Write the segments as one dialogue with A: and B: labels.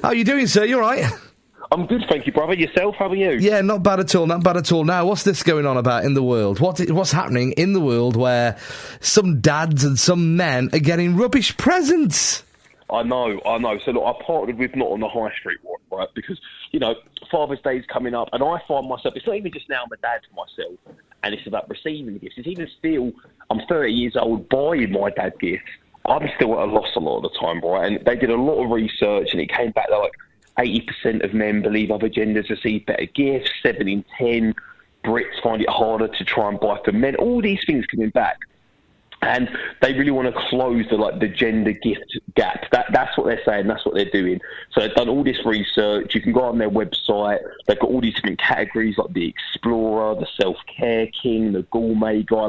A: How are you doing, sir? You all right?
B: I'm good, thank you, brother. Yourself, how are you?
A: Yeah, not bad at all, not bad at all. Now, what's this going on about in the world? What's happening in the world where some dads and some men are getting rubbish presents?
B: I know. So, look, I partnered with Not on the High Street, right? Because, Father's Day is coming up, and I find myself, it's not even just now I'm a dad for myself, and it's about receiving gifts. It's even still, I'm 30 years old, buying my dad gifts. I'm still at a loss a lot of the time, right? And they did a lot of research, and it came back that, 80% of men believe other genders receive better gifts, 7 in 10 Brits find it harder to try and buy for men. All these things coming back. And they really want to close the gender gift gap. That's what they're saying. That's what they're doing. So they've done all this research. You can go on their website. They've got all these different categories like the Explorer, the Self-Care King, the Gourmet Guy,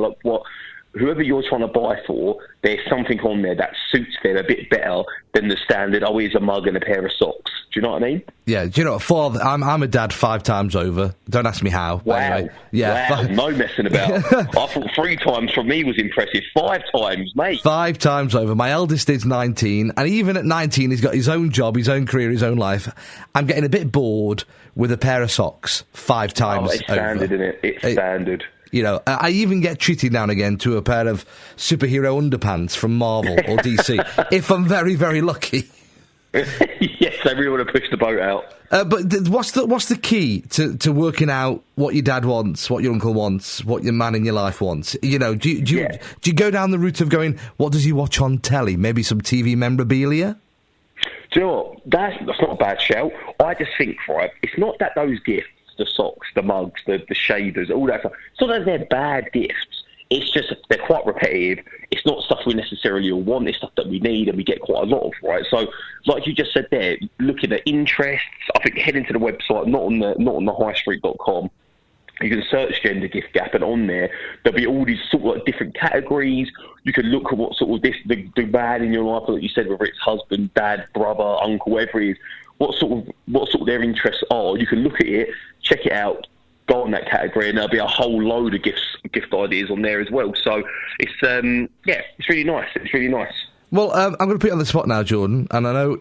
B: whoever you're trying to buy for, there's something on there that suits them a bit better than the standard, here's a mug and a pair of socks. Do you know what I mean?
A: Yeah, do you know what? I'm a dad 5 times over. Don't ask me how.
B: Wow.
A: Anyway, yeah.
B: Wow. No messing about. I thought 3 times from me was impressive. 5 times, mate.
A: 5 times over. My eldest is 19, and even at 19, he's got his own job, his own career, his own life. I'm getting a bit bored with a pair of socks 5 times
B: it's standard,
A: over.
B: Isn't it? It's standard.
A: I even get treated now and again to a pair of superhero underpants from Marvel or DC, if I'm very, very lucky.
B: Yes, they really want to push the boat out.
A: But what's the key to working out what your dad wants, what your uncle wants, what your man in your life wants? Do you go down the route of going, what does he watch on telly? Maybe some TV memorabilia?
B: Do you know what? That's not a bad shout. I just think, right, it's not that those gifts, the socks, the mugs, the shavers, all that stuff, it's not that they're bad gifts. It's just they're quite repetitive. It's not stuff we necessarily all want. It's stuff that we need and we get quite a lot of, right? So, like you just said there, looking at interests, I think head into the website, not on the highstreet.com. You can search gender gift gap, and on there there'll be all these sort of different categories. You can look at what sort of the man in your life, like you said, whether it's husband, dad, brother, uncle, whatever it is, what sort of their interests are. You can look at it, check it out, go on that category, and there'll be a whole load of gift ideas on there as well. So it's it's really nice. It's really nice.
A: Well, I'm going to put you on the spot now, Jordan, and I know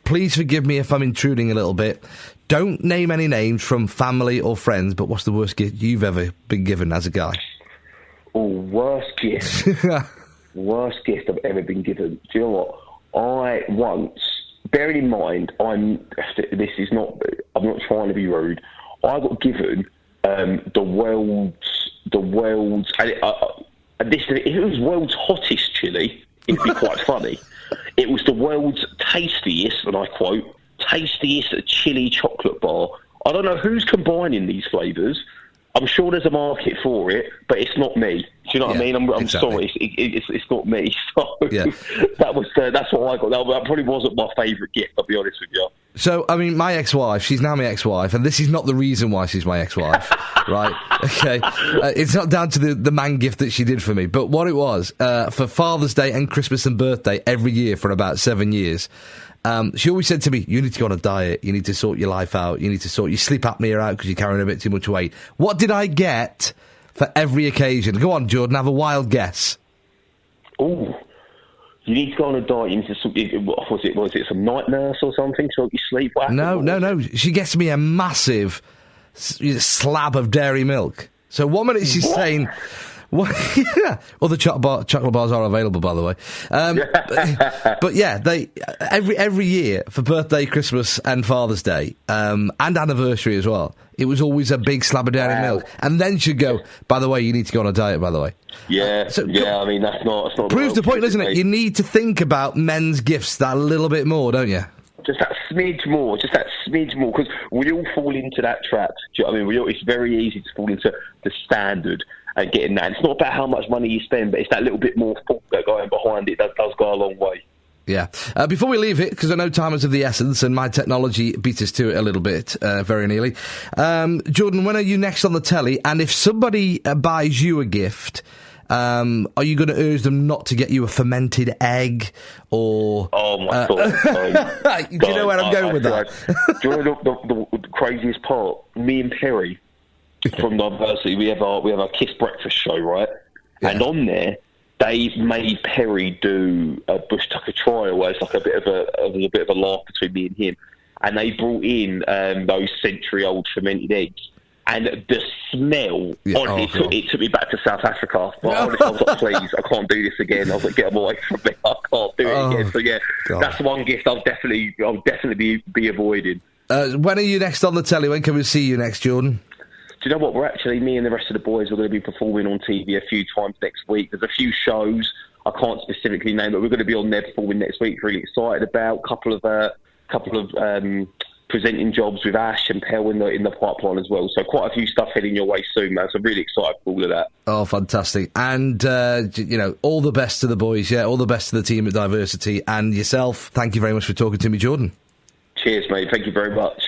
A: please forgive me if I'm intruding a little bit. Don't name any names from family or friends, but what's the worst gift you've ever been given as a guy?
B: Oh, worst gift. Worst gift I've ever been given. Do you know what? I once, bearing in mind, I'm not trying to be rude. I got given the world's, and it was world's hottest chili. It'd be quite funny. It was the world's tastiest, and I quote, tastiest chili chocolate bar. I don't know who's combining these flavours. I'm sure there's a market for it, but it's not me. Do you know what I mean? I'm
A: exactly.
B: Sorry, it's not me. So
A: yeah.
B: That's what I got. That probably wasn't my favourite gift, I'll be honest with you.
A: So, I mean, my ex-wife, she's now my ex-wife, and this is not the reason why she's my ex-wife, right? Okay. It's not down to the man gift that she did for me, but what it was, for Father's Day and Christmas and birthday every year for about 7 years, she always said to me, you need to go on a diet, you need to sort your life out, you need to sort your sleep apnea out because you're carrying a bit too much weight. What did I get for every occasion? Go on, Jordan, have a wild guess.
B: Ooh. You need to go on a diet. You need to, was it some night nurse or something to help you sleep?
A: No. She gets me a massive slab of dairy milk. So 1 minute she's saying... Well, yeah. Other chocolate bars are available, by the way. But yeah, they every year for birthday, Christmas, and Father's Day, and anniversary as well. It was always a big slab of dairy milk, and then she'd go, by the way, you need to go on a diet. By the way,
B: I mean that's not
A: proves the point, doesn't it? You need to think about men's gifts that little bit more, don't you?
B: Just that smidge more, because we all fall into that trap. Do you know what I mean? It's very easy to fall into the standard and getting that. It's not about how much money you spend, but it's that little bit more thought that going behind it that does go a long way.
A: Yeah. Before we leave it, because I know time is of the essence and my technology beat us to it a little bit, very nearly. Jordan, when are you next on the telly? And if somebody buys you a gift, are you going to urge them not to get you a fermented egg or...
B: Oh, my God.
A: Do you know where I'm going with that?
B: Do you know the craziest part? Me and Perry from Diversity, we have our Kiss Breakfast show, right? Yeah. And on there, they made Perry do a bush tucker trial, where it's like a bit of a laugh between me and him, and they brought in those century-old fermented eggs. And the smell, honestly, it took me back to South Africa. But honestly, I was like, please, I can't do this again. I was like, get them away from me. I can't do it again. So yeah, God. That's one gift I'll definitely be avoiding.
A: When are you next on the telly? When can we see you next, Jordan?
B: Do you know what? Me and the rest of the boys, we're going to be performing on TV a few times next week. There's a few shows I can't specifically name, but we're going to be on there performing next week. Really excited about a couple of presenting jobs with Ash and Pell in the pipeline as well. So quite a few stuff heading your way soon, man. So I'm really excited for all of that.
A: Oh, fantastic. And, all the best to the boys, yeah, all the best to the team at Diversity and yourself. Thank you very much for talking to me, Jordan.
B: Cheers, mate. Thank you very much.